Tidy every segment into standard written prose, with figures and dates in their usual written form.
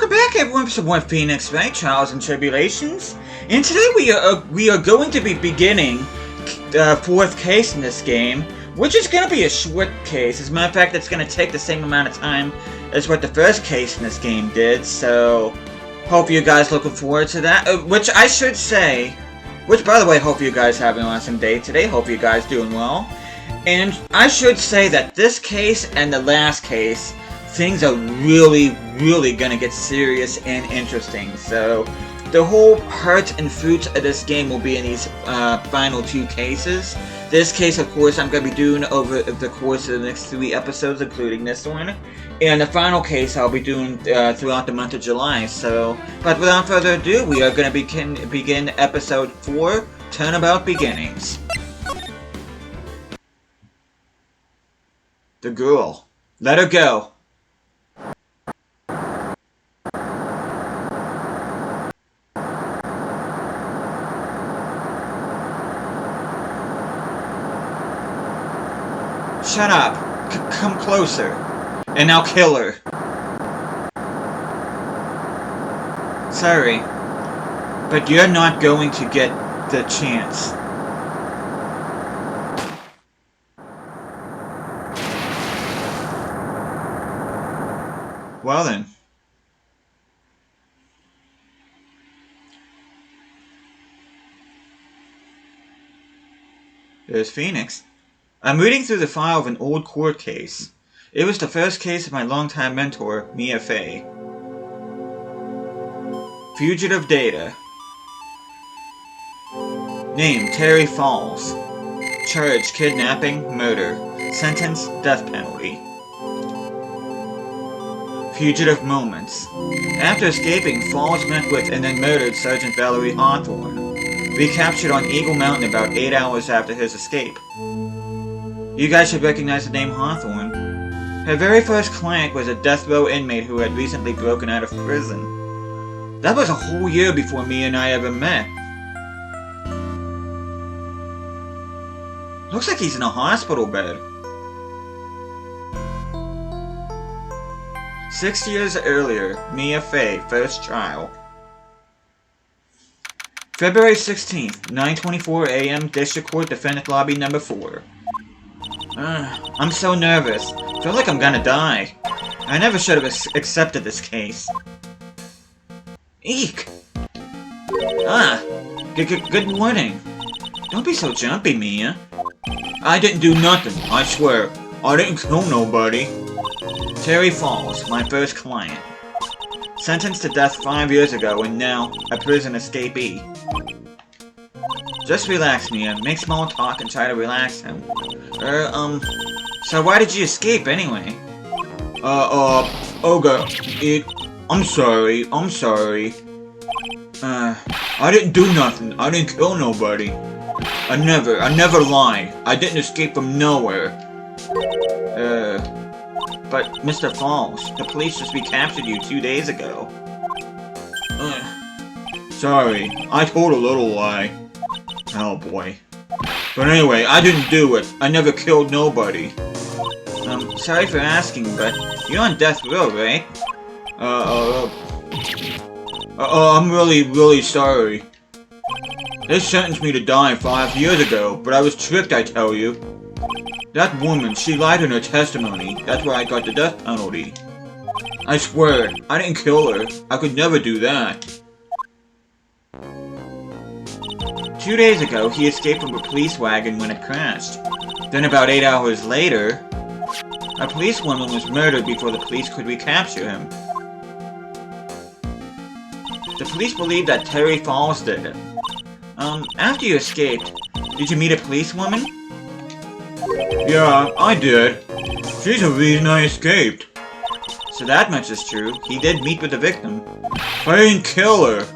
Welcome back, everyone, to more Phoenix Wright, Trials and Tribulations. And today we are going to be beginning the fourth case in this game, which is going to be a short case. As a matter of fact, it's going to take the same amount of time as what the first case in this game did. So, hope you guys looking forward to that. Which I should say, which by the way, hope you guys having an awesome day today. Hope you guys doing well. And I should say that this case and the last case, things are really gonna get serious and interesting. So, the whole heart and fruits of this game will be in these final two cases. This case, of course, I'm gonna be doing over the course of the next 3 episodes, including this one. And the final case I'll be doing throughout the month of July. So, but without further ado, we are gonna begin episode 4, Turnabout Beginnings. The girl. Let her go. Shut up. Come closer. And I'll kill her. Sorry. But you're not going to get the chance. Well then. There's Phoenix. I'm reading through the file of an old court case. It was the first case of my longtime mentor, Mia Fey. Fugitive data. Name, Terry Falls. Charge, kidnapping, murder. Sentence, death penalty. Fugitive moments. After escaping, Falls met with and then murdered Sergeant Valerie Hawthorne. Recaptured on Eagle Mountain about 8 hours after his escape. You guys should recognize the name Hawthorne. Her very first client was a death row inmate who had recently broken out of prison. That was a whole year before me and I ever met. Looks like he's in a hospital bed. 6 years earlier, Mia Fey, first trial. February 16th, 9:24 a.m. District Court Defendant Lobby Number 4. I'm so nervous. Feel like I'm gonna die. I never should have accepted this case. Eek! Good morning. Don't be so jumpy, Mia. I didn't do nothing, I swear. I didn't kill nobody. Terry Falls, my first client. Sentenced to death 5 years ago and now a prison escapee. Just relax, Mia. Make small talk and try to relax him. So why did you escape anyway? Olga, I'm sorry. I didn't do nothing. I didn't kill nobody. I never lied. I didn't escape from nowhere. But Mr. Falls, the police just recaptured you 2 days ago. Sorry, I told a little lie. Oh boy. But anyway, I didn't do it. I never killed nobody. Sorry for asking, but you're on death row, right? I'm really sorry. They sentenced me to die 5 years ago, but I was tricked, I tell you. That woman, she lied in her testimony. That's why I got the death penalty. I swear, I didn't kill her. I could never do that. 2 days ago, he escaped from a police wagon when it crashed. Then about 8 hours later, a policewoman was murdered before the police could recapture him. The police believe that Terry Falls did it. After you escaped, did you meet a policewoman? Yeah, I did. She's the reason I escaped. So that much is true. He did meet with the victim. I didn't kill her.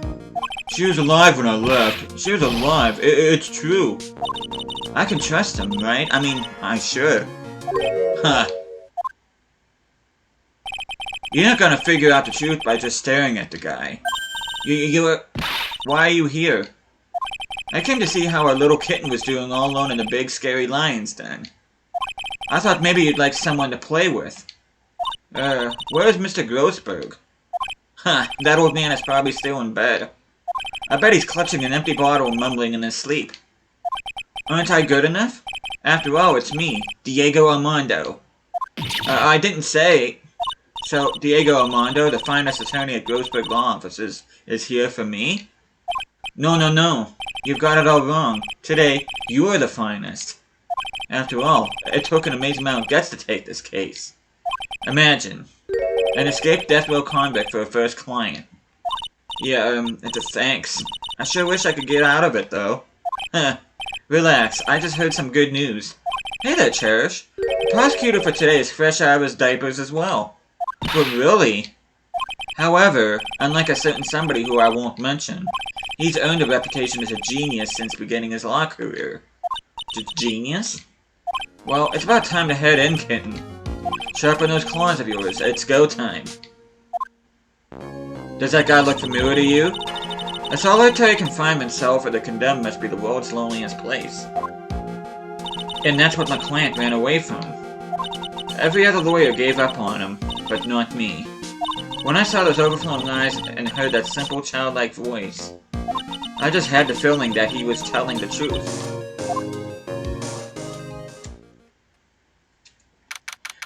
She was alive when I left. She was alive. It's true. I can trust him, right? I mean, I should. Huh. You're not gonna figure out the truth by just staring at the guy. Why are you here? I came to see how our little kitten was doing all alone in the big scary lion's den. I thought maybe you'd like someone to play with. Where's Mr. Grossberg? Huh, that old man is probably still in bed. I bet he's clutching an empty bottle and mumbling in his sleep. Aren't I good enough? After all, it's me, Diego Armando. I didn't say... So, Diego Armando, the finest attorney at Grossberg Law Offices, is here for me? No. You've got it all wrong. Today, you're the finest. After all, it took an amazing amount of guts to take this case. Imagine. An escaped death row convict for a first client. Yeah, it's a thanks. I sure wish I could get out of it, though. Huh. Relax, I just heard some good news. Hey there, Cherish. The prosecutor for today is fresh out of his diapers as well. But really? However, unlike a certain somebody who I won't mention, he's earned a reputation as a genius since beginning his law career. Genius? Well, it's about time to head in, kitten. Sharpen those claws of yours, it's go time. Does that guy look familiar to you? A solitary confinement cell for the condemned must be the world's loneliest place. And that's what my client ran away from. Every other lawyer gave up on him, but not me. When I saw those overflowing eyes and heard that simple childlike voice, I just had the feeling that he was telling the truth.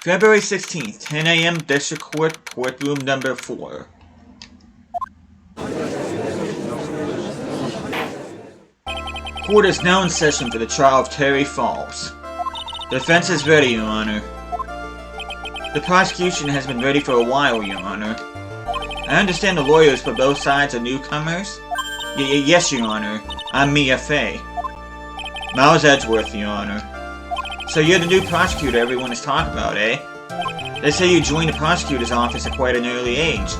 February 16th, 10 a.m. District Court, Courtroom Number 4. Court is now in session for the trial of Terry Falls. The defense is ready, Your Honor. The prosecution has been ready for a while, Your Honor. I understand the lawyers for both sides are newcomers? Yes, Your Honor. I'm Mia Fey. Miles Edgeworth, Your Honor. So you're the new prosecutor everyone is talking about, eh? They say you joined the prosecutor's office at quite an early age.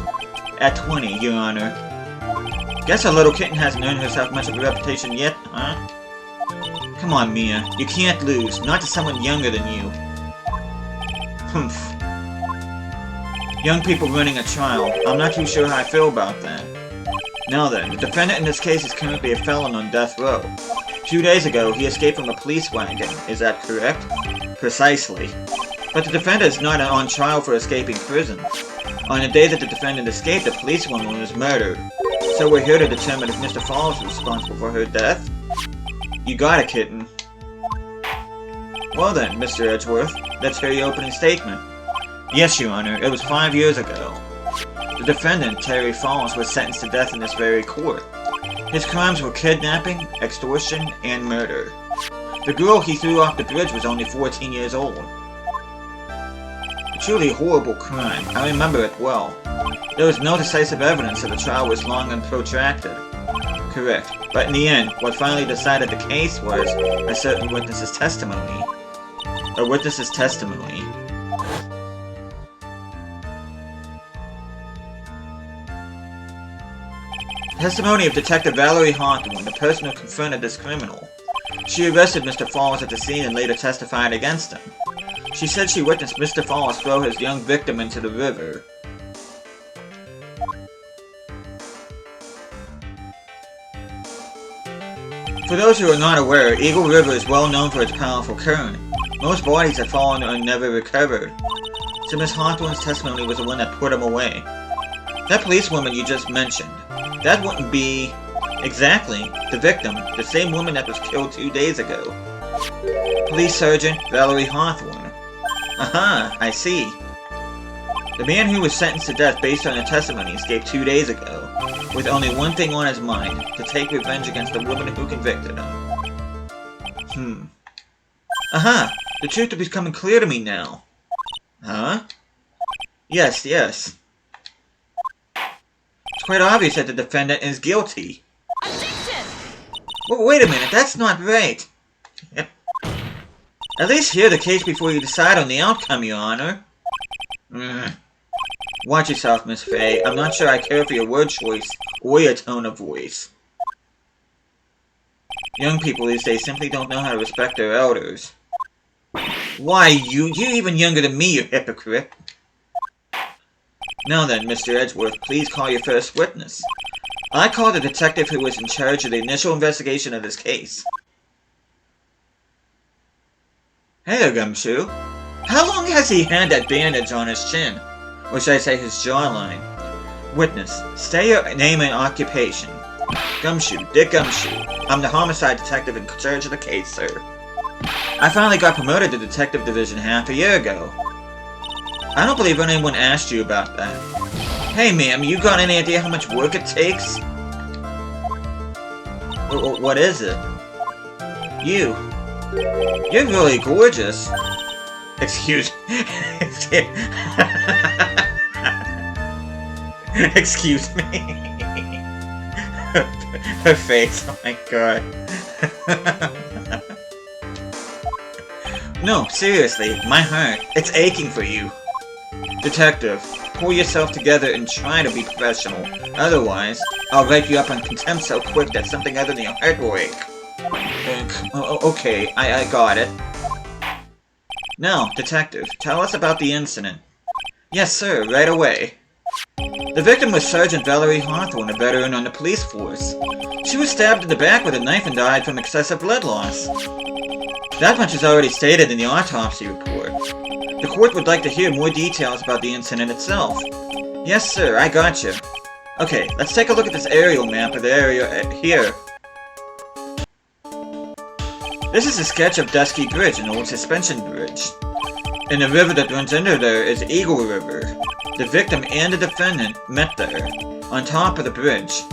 At 20, Your Honor. Guess our little kitten hasn't earned herself much of a reputation yet, huh? Come on, Mia. You can't lose. Not to someone younger than you. Humph. Young people running a trial. I'm not too sure how I feel about that. Now then, the defendant in this case is currently a felon on death row. 2 days ago, he escaped from a police wagon. Is that correct? Precisely. But the defendant is not on trial for escaping prison. On the day that the defendant escaped, a policewoman was murdered. So we're here to determine if Mr. Falls was responsible for her death? You got it, kitten. Well then, Mr. Edgeworth, let's hear your opening statement. Yes, Your Honor, it was 5 years ago. The defendant, Terry Falls, was sentenced to death in this very court. His crimes were kidnapping, extortion, and murder. The girl he threw off the bridge was only 14 years old. A truly horrible crime. I remember it well. There was no decisive evidence that the trial was long and protracted. Correct. But in the end, what finally decided the case was a certain witness's testimony. A witness's testimony. Testimony of Detective Valerie Hawthorne, the person who confronted this criminal. She arrested Mr. Falls at the scene and later testified against him. She said she witnessed Mr. Falls throw his young victim into the river. For those who are not aware, Eagle River is well known for its powerful current. Most bodies have fallen and never recovered. So Miss Hawthorne's testimony was the one that put him away. That policewoman you just mentioned, that wouldn't be exactly the victim, the same woman that was killed 2 days ago. Police Sergeant Valerie Hawthorne. Aha, I see. The man who was sentenced to death based on a testimony escaped 2 days ago, with only one thing on his mind, to take revenge against the woman who convicted him. Aha! The truth is becoming clear to me now. Huh? Yes. It's quite obvious that the defendant is guilty. Objection! Well, wait a minute, that's not right. At least hear the case before you decide on the outcome, Your Honor. Watch yourself, Miss Fey. I'm not sure I care for your word choice or your tone of voice. Young people these days simply don't know how to respect their elders. Why, you're even younger than me, you hypocrite. Now then, Mr. Edgeworth, please call your first witness. I call the detective who was in charge of the initial investigation of this case. Hey there, Gumshoe. How long has he had that bandage on his chin? Or should I say his jawline? Witness, state your name and occupation. Gumshoe, Dick Gumshoe. I'm the homicide detective in charge of the case, sir. I finally got promoted to Detective Division half a year ago. I don't believe anyone asked you about that. Hey, ma'am, you got any idea how much work it takes? What is it? You. You're really gorgeous. Excuse Excuse me. Her face, oh my god. No, seriously, my heart, it's aching for you. Detective, pull yourself together and try to be professional. Otherwise, I'll write you up on contempt so quick that something other than your heart will ache. Okay, I got it. Now, Detective, tell us about the incident. Yes, sir, right away. The victim was Sergeant Valerie Hawthorne, a veteran on the police force. She was stabbed in the back with a knife and died from excessive blood loss. That much is already stated in the autopsy report. The court would like to hear more details about the incident itself. Yes, sir, I gotcha. Okay, let's take a look at this aerial map of the area here. This is a sketch of Dusky Bridge, an old suspension bridge. And the river that runs under there is Eagle River. The victim and the defendant met there, on top of the bridge.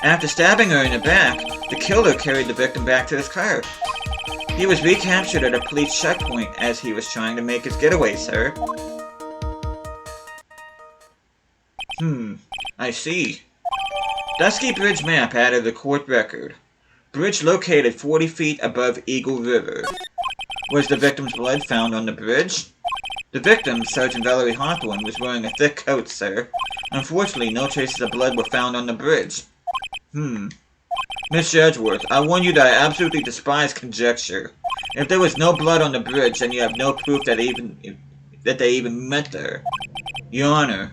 After stabbing her in the back, the killer carried the victim back to his car. He was recaptured at a police checkpoint as he was trying to make his getaway, sir. I see. Dusky Bridge map added the court record. Bridge located 40 feet above Eagle River. Was the victim's blood found on the bridge? The victim, Sergeant Valerie Hawthorne, was wearing a thick coat, sir. Unfortunately, no traces of blood were found on the bridge. Mr. Edgeworth, I warn you that I absolutely despise conjecture. If there was no blood on the bridge, then you have no proof that they even met there. Your Honor.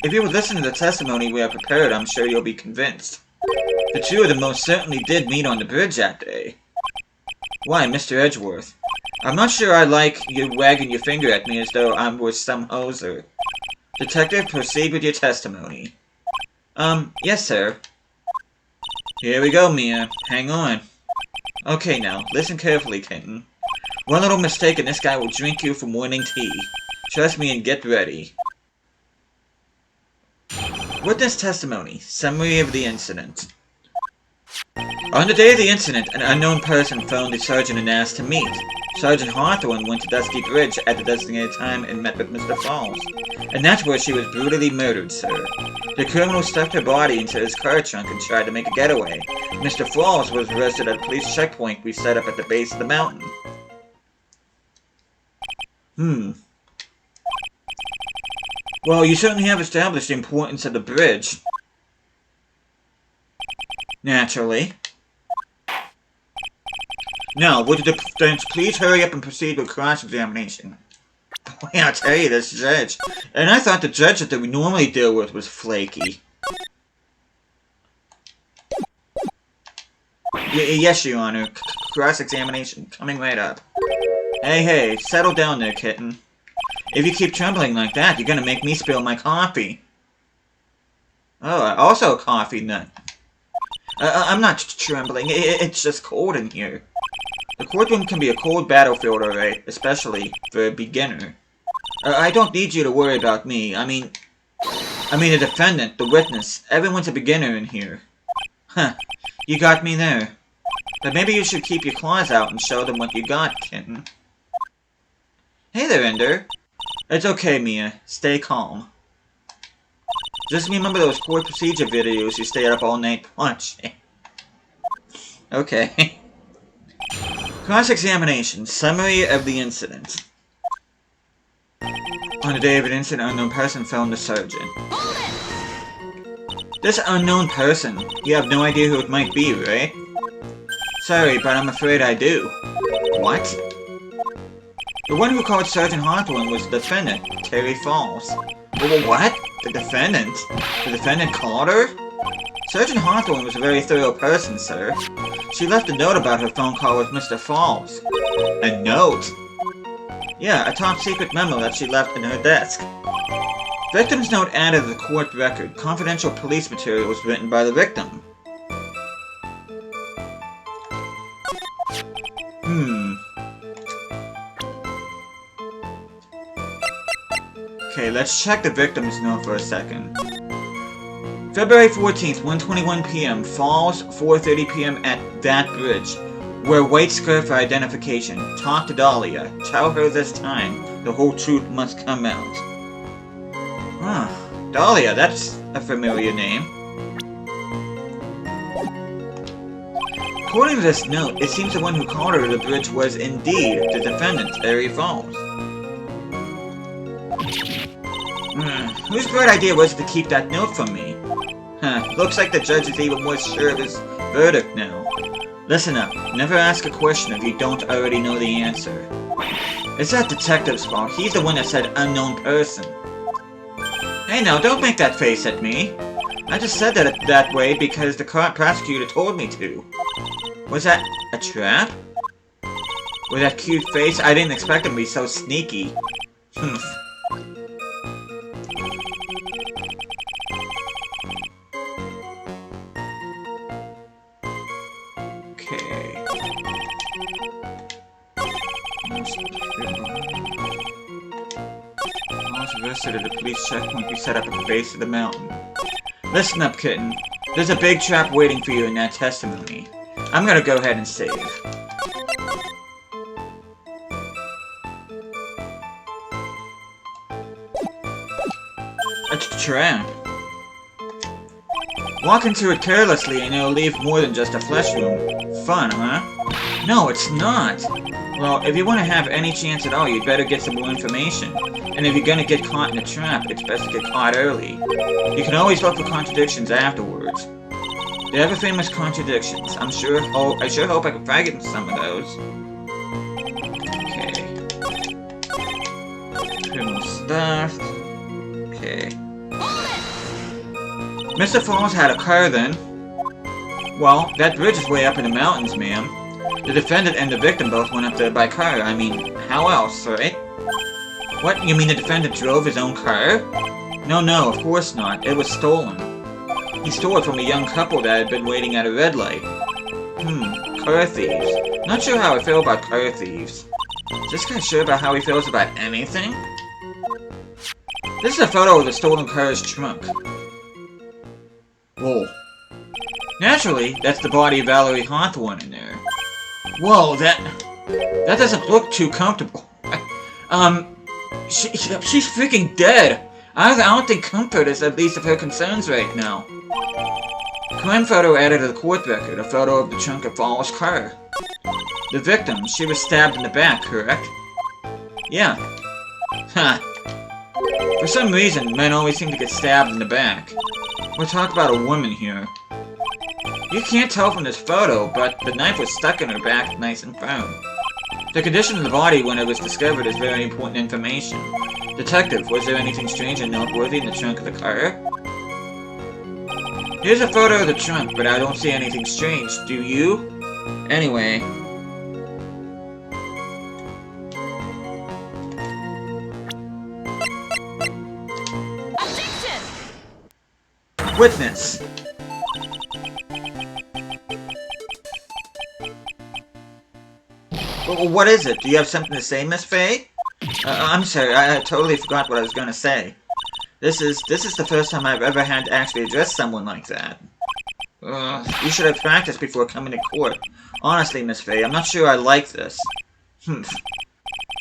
If you would listen to the testimony we have prepared, I'm sure you'll be convinced. The two of them most certainly did meet on the bridge that day. Why, Mr. Edgeworth? I'm not sure I like you wagging your finger at me as though I was some hoser. Detective, proceed with your testimony. Yes, sir. Here we go, Mia. Hang on. Okay, now, listen carefully, kitten. One little mistake and this guy will drink you for morning tea. Trust me and get ready. Witness testimony. Summary of the incident. On the day of the incident, an unknown person phoned the sergeant and asked to meet. Sergeant Hawthorne went to Dusky Bridge at the designated time and met with Mr. Falls. And that's where she was brutally murdered, sir. The criminal stuffed her body into his car trunk and tried to make a getaway. Mr. Falls was arrested at a police checkpoint we set up at the base of the mountain. Well, you certainly have established the importance of the bridge. Naturally. Now, would the defense please hurry up and proceed with cross-examination? Boy, I'll tell you, this judge. And I thought the judge that we normally deal with was flaky. Yes, Your Honor. Cross-examination coming right up. Hey, settle down there, kitten. If you keep trembling like that, you're gonna make me spill my coffee. Oh, also a coffee nut. I'm not trembling, it's just cold in here. The courtroom can be a cold battlefield, alright, especially for a beginner. I don't need you to worry about me, I mean the defendant, the witness, everyone's a beginner in here. Huh, you got me there. But maybe you should keep your claws out and show them what you got, kitten. Hey there, Ender. It's okay, Mia. Stay calm. Just remember those court procedure videos you stayed up all night watching. Okay. Cross-examination. Summary of the incident. On the day of an incident, an unknown person phoned the sergeant. This unknown person, you have no idea who it might be, right? Sorry, but I'm afraid I do. What? The one who called Sergeant Hawthorne was the defendant, Terry Falls. What? The defendant? The defendant called her? Sergeant Hawthorne was a very thorough person, sir. She left a note about her phone call with Mr. Falls. A note? Yeah, a top-secret memo that she left in her desk. Victim's note added to the court record. Confidential police material was written by the victim. Okay, let's check the victim's note for a second. February 14th, 1:21 p.m. Falls, 4:30 p.m. at that bridge. Wear white skirt for identification. Talk to Dahlia. Tell her this time the whole truth must come out. Dahlia, that's a familiar name. According to this note, it seems the one who called her to the bridge was indeed the defendant, Harry Falls. Whose bright idea was it to keep that note from me? Looks like the judge is even more sure of his verdict now. Listen up. Never ask a question if you don't already know the answer. It's that detective's fault. He's the one that said unknown person. Hey now, don't make that face at me. I just said that way because the prosecutor told me to. Was that a trap? With that cute face, I didn't expect him to be so sneaky. Okay. Visited the police checkpoint we set up at the base of the mountain. Listen up, kitten. There's a big trap waiting for you in that testimony. I'm gonna go ahead and save. A trap. Walk into it carelessly and it'll leave more than just a flesh wound. Fun, huh? No, it's not! Well, if you want to have any chance at all, you'd better get some more information. And if you're gonna get caught in a trap, it's best to get caught early. You can always look for contradictions afterwards. The ever famous contradictions. I sure hope I can find some of those. Okay. Criminal stuff. Okay. Mr. Falls had a car then. Well, that bridge is way up in the mountains, ma'am. The defendant and the victim both went up there by car. I mean, how else, right? What? You mean the defendant drove his own car? No, of course not. It was stolen. He stole it from a young couple that had been waiting at a red light. Car thieves. Not sure how I feel about car thieves. Is this guy sure about how he feels about anything? This is a photo of the stolen car's trunk. Whoa. Naturally, that's the body of Valerie Hawthorne in there. Whoa, that doesn't look too comfortable. She's freaking dead. I don't think comfort is the least of her concerns right now. Crime photo added to the court record, a photo of the trunk of Falls' car. The victim, she was stabbed in the back, correct? Yeah. For some reason, men always seem to get stabbed in the back. We're talking about a woman here. You can't tell from this photo, but the knife was stuck in her back nice and firm. The condition of the body when it was discovered is very important information. Detective, was there anything strange and noteworthy in the trunk of the car? Here's a photo of the trunk, but I don't see anything strange. Do you? Anyway. Objection! Witness. What is it? Do you have something to say, Miss Faye? I'm sorry, I totally forgot what I was gonna say. This is the first time I've ever had to actually address someone like that. You should have practiced before coming to court. Honestly, Miss Faye, I'm not sure I like this.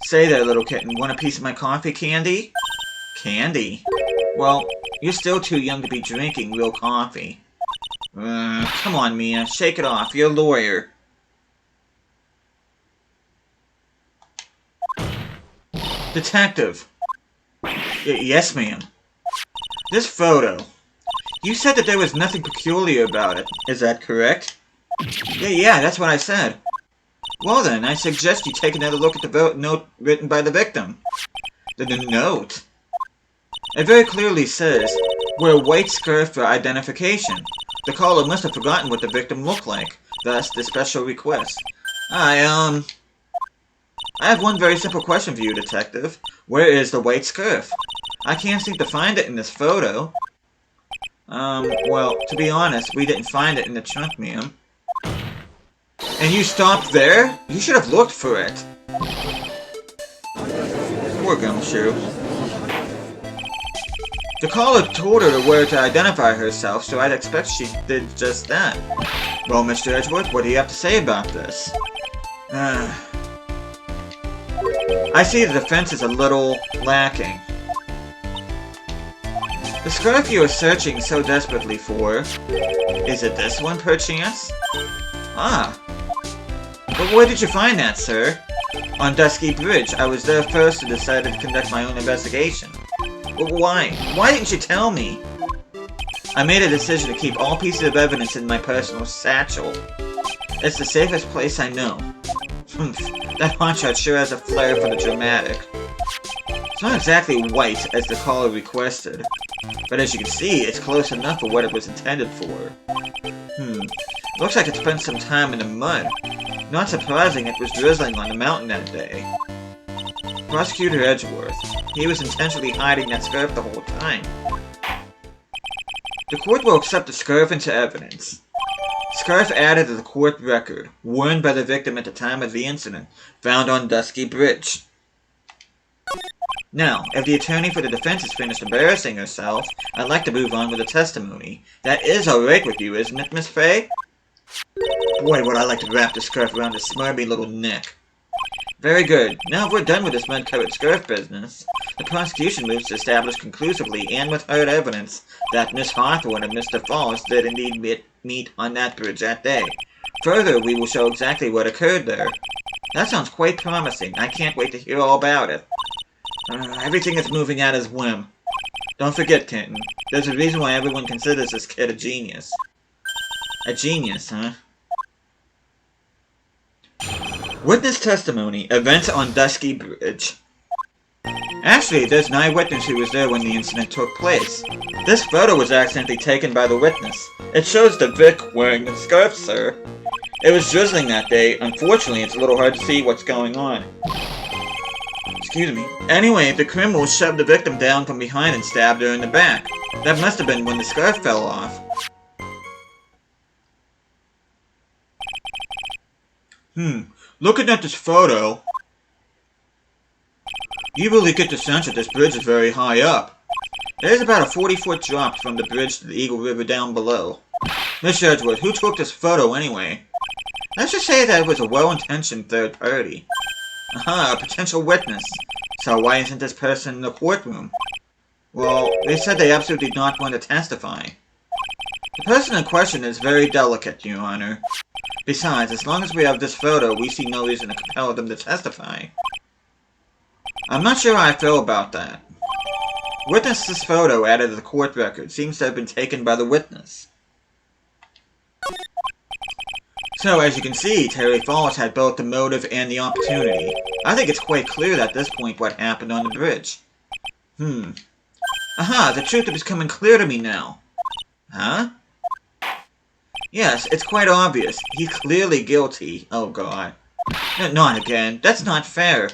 Say there, little kitten, want a piece of my coffee candy? Candy? Well, you're still too young to be drinking real coffee. Come on, Mia, shake it off. You're a lawyer. Detective. Yes, ma'am. This photo. You said that there was nothing peculiar about it. Is that correct? Yeah, that's what I said. Well then, I suggest you take another look at the note written by the victim. The note? It very clearly says, wear white skirt for identification. The caller must have forgotten what the victim looked like. Thus, the special request. I have one very simple question for you, Detective. Where is the white skirt? I can't seem to find it in this photo. Well, to be honest, we didn't find it in the trunk, ma'am. And you stopped there? You should have looked for it. Poor Gumshoe. The caller told her where to identify herself, so I'd expect she did just that. Well, Mr. Edgeworth, what do you have to say about this? I see the defense is a little lacking. The scarf you are searching so desperately for, is it this one, perchance? Ah. But where did you find that, sir? On Dusky Bridge. I was there first and decided to conduct my own investigation. But why? Why didn't you tell me? I made a decision to keep all pieces of evidence in my personal satchel. It's the safest place I know. That hotshot sure has a flair for the dramatic. It's not exactly white, as the caller requested. But as you can see, it's close enough for what it was intended for. Looks like it spent some time in the mud. Not surprising it was drizzling on the mountain that day. Prosecutor Edgeworth. He was intentionally hiding that scarf the whole time. The court will accept the scarf into evidence. Scarf added to the court record, worn by the victim at the time of the incident, found on Dusky Bridge. Now, if the attorney for the defense has finished embarrassing herself, I'd like to move on with the testimony. That is alright with you, isn't it, Miss Fay? Boy, would I like to wrap the scarf around his smarmy little neck. Very good. Now if we're done with this mud-covered scarf business, the prosecution moves to establish conclusively and with hard evidence that Miss Hawthorne and Mr. Falls did indeed meet on that bridge that day. Further, we will show exactly what occurred there. That sounds quite promising. I can't wait to hear all about it. Everything is moving at his whim. Don't forget, Kenton. There's a reason why everyone considers this kid a genius. A genius, huh? Witness testimony. Events on Dusky Bridge. Actually, there's an eyewitness who was there when the incident took place. This photo was accidentally taken by the witness. It shows the Vic wearing the scarf, sir. It was drizzling that day. Unfortunately, it's a little hard to see what's going on. Excuse me. Anyway, the criminal shoved the victim down from behind and stabbed her in the back. That must have been when the scarf fell off. Looking at this photo, you really get the sense that this bridge is very high up. There's about a 40-foot drop from the bridge to the Eagle River down below. Miss Edgeworth, who took this photo anyway? Let's just say that it was a well-intentioned third party. Aha, a potential witness. So why isn't this person in the courtroom? Well, they said they absolutely did not want to testify. The person in question is very delicate, Your Honor. Besides, as long as we have this photo, we see no reason to compel them to testify. I'm not sure how I feel about that. Witness's photo added to the court record seems to have been taken by the witness. So, as you can see, Terry Falls had both the motive and the opportunity. I think it's quite clear at this point what happened on the bridge. Aha, the truth is becoming clear to me now. Huh? Yes, it's quite obvious. He's clearly guilty. Oh god. Not again. That's not fair.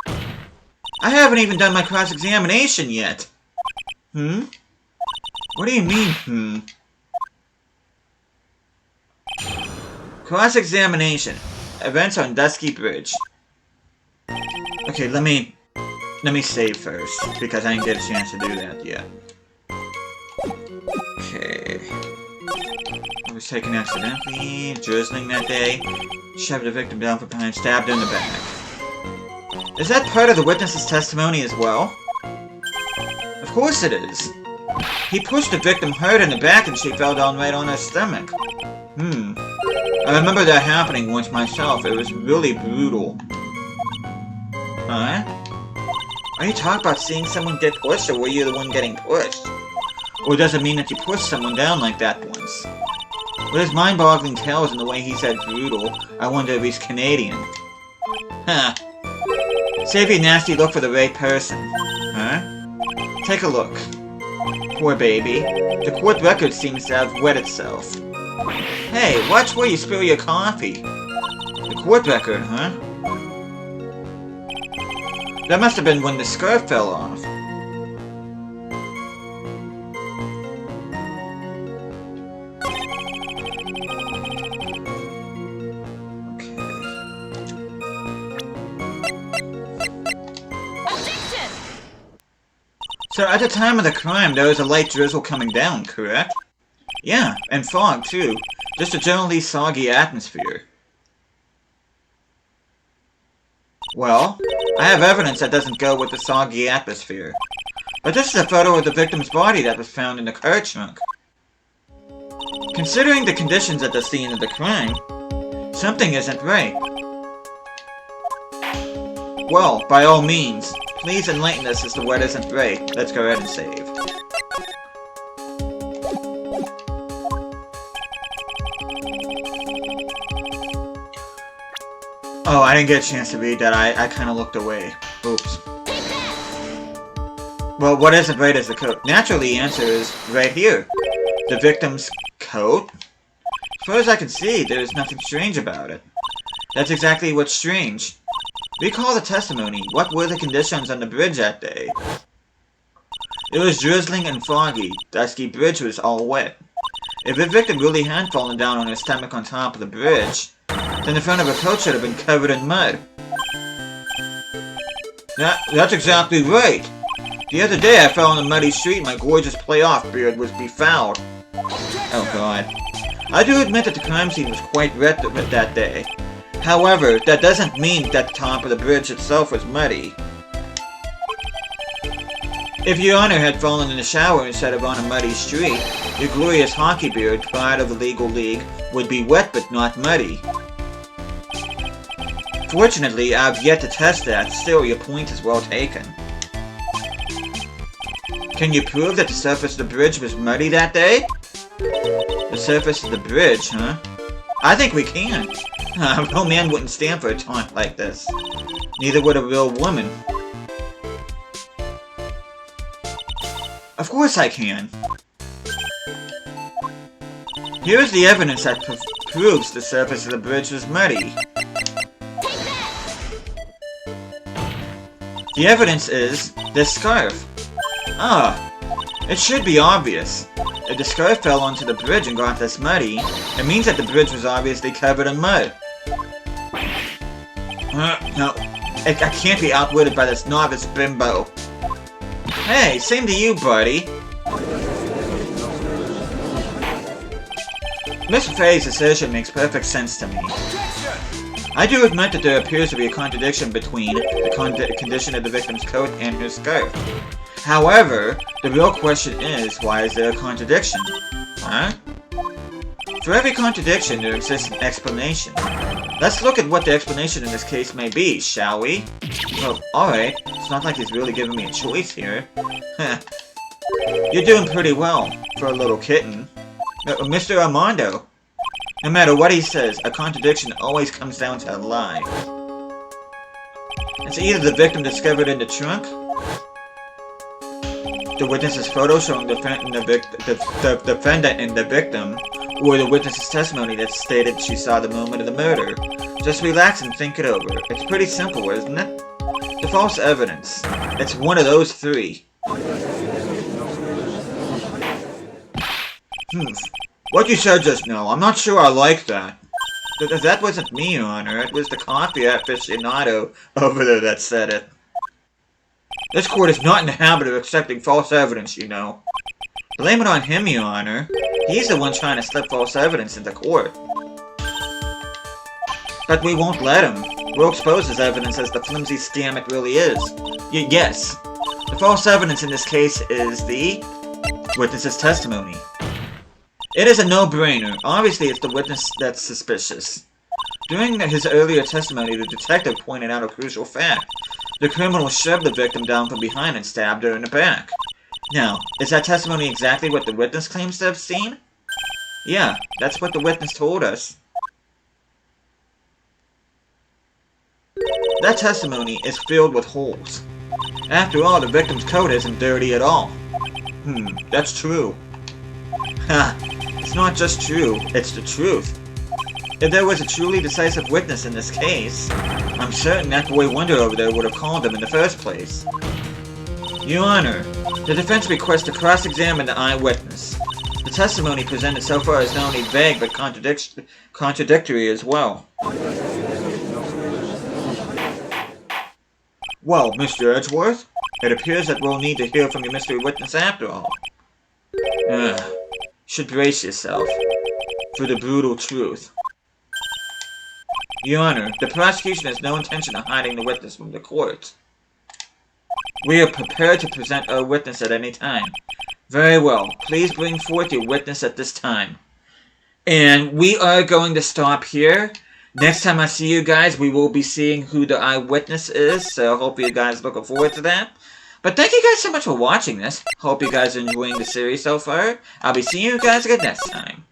I haven't even done my cross-examination yet. What do you mean, Cross-examination. Events on Dusky Bridge. Okay, let me save first, because I didn't get a chance to do that yet. Okay. I was taken accidentally, drizzling that day, shoved the victim down from behind, stabbed her in the back. Is that part of the witness's testimony as well? Of course it is. He pushed the victim hard in the back and she fell down right on her stomach. I remember that happening once myself. It was really brutal. Huh? Are you talking about seeing someone get pushed, or were you the one getting pushed? Or does it mean that you pushed someone down like that once? With his mind-boggling tales and the way he said brutal, I wonder if he's Canadian. Huh. Save your nasty look for the right person. Huh? Take a look. Poor baby. The court record seems to have wet itself. Hey, watch where you spill your coffee. The court record, huh? That must have been when the scarf fell off. So at the time of the crime, there was a light drizzle coming down, correct? Yeah, and fog, too. Just a generally soggy atmosphere. Well, I have evidence that doesn't go with the soggy atmosphere. But this is a photo of the victim's body that was found in the car trunk. Considering the conditions at the scene of the crime, something isn't right. Well, by all means, please enlighten us as to what isn't right. Let's go ahead and save. Oh, I didn't get a chance to read that. I kind of looked away. Oops. Well, what isn't right is the coat. Naturally, the answer is right here. The victim's coat? As far as I can see, there's nothing strange about it. That's exactly what's strange. Recall the testimony. What were the conditions on the bridge that day? It was drizzling and foggy. Dusky bridge was all wet. If the victim really had fallen down on his stomach on top of the bridge, then the front of her coat should have been covered in mud. That's exactly right. The other day I fell on a muddy street and my gorgeous playoff beard was befouled. Oh god. I do admit that the crime scene was quite wet that day. However, that doesn't mean that the top of the bridge itself was muddy. If Your Honor had fallen in the shower instead of on a muddy street, your glorious hockey beard, part of the legal league, would be wet but not muddy. Fortunately, I've yet to test that, still your point is well taken. Can you prove that the surface of the bridge was muddy that day? The surface of the bridge, huh? I think we can. A real man wouldn't stand for a taunt like this. Neither would a real woman. Of course I can. Here's the evidence that proves the surface of the bridge was muddy. The evidence is this scarf. Ah, it should be obvious. If the scarf fell onto the bridge and got this muddy, it means that the bridge was obviously covered in mud. No, I can't be outwitted by this novice bimbo. Hey, same to you, buddy. Mr. Fay's assertion makes perfect sense to me. I do admit that there appears to be a contradiction between the condition of the victim's coat and her scarf. However, the real question is, why is there a contradiction? Huh? For every contradiction, there exists an explanation. Let's look at what the explanation in this case may be, shall we? Oh, alright. It's not like he's really giving me a choice here. You're doing pretty well, for a little kitten. Mr. Armando. No matter what he says, a contradiction always comes down to a lie. It's either the victim discovered in the trunk, the witness's photo showing the defendant and the victim, or the witness's testimony that stated she saw the moment of the murder. Just relax and think it over. It's pretty simple, isn't it? The false evidence. It's one of those three. What you said just now, I'm not sure I like that. That wasn't me, Your Honor. It was the coffee aficionado over there that said it. This court is not in the habit of accepting false evidence, you know. Blame it on him, Your Honor. He's the one trying to slip false evidence into court. But we won't let him. We'll expose his evidence as the flimsy scam it really is. Yes. The false evidence in this case is the witness's testimony. It is a no-brainer. Obviously, it's the witness that's suspicious. During his earlier testimony, the detective pointed out a crucial fact. The criminal shoved the victim down from behind and stabbed her in the back. Now, is that testimony exactly what the witness claims to have seen? Yeah, that's what the witness told us. That testimony is filled with holes. After all, the victim's coat isn't dirty at all. That's true. Ha! It's not just true, it's the truth. If there was a truly decisive witness in this case, I'm certain that boy Wonder over there would have called him in the first place. Your Honor, the defense requests to cross-examine the eyewitness. The testimony presented so far is not only vague but contradictory as well. Well, Mr. Edgeworth, It appears that we'll need to hear from your mystery witness after all. Should brace yourself for the brutal truth. Your Honor, the prosecution has no intention of hiding the witness from the court. We are prepared to present our witness at any time. Very well. Please bring forth your witness at this time. And we are going to stop here. Next time I see you guys, we will be seeing who the eyewitness is. So hope you guys are looking forward to that. But thank you guys so much for watching this. Hope you guys are enjoying the series so far. I'll be seeing you guys again next time.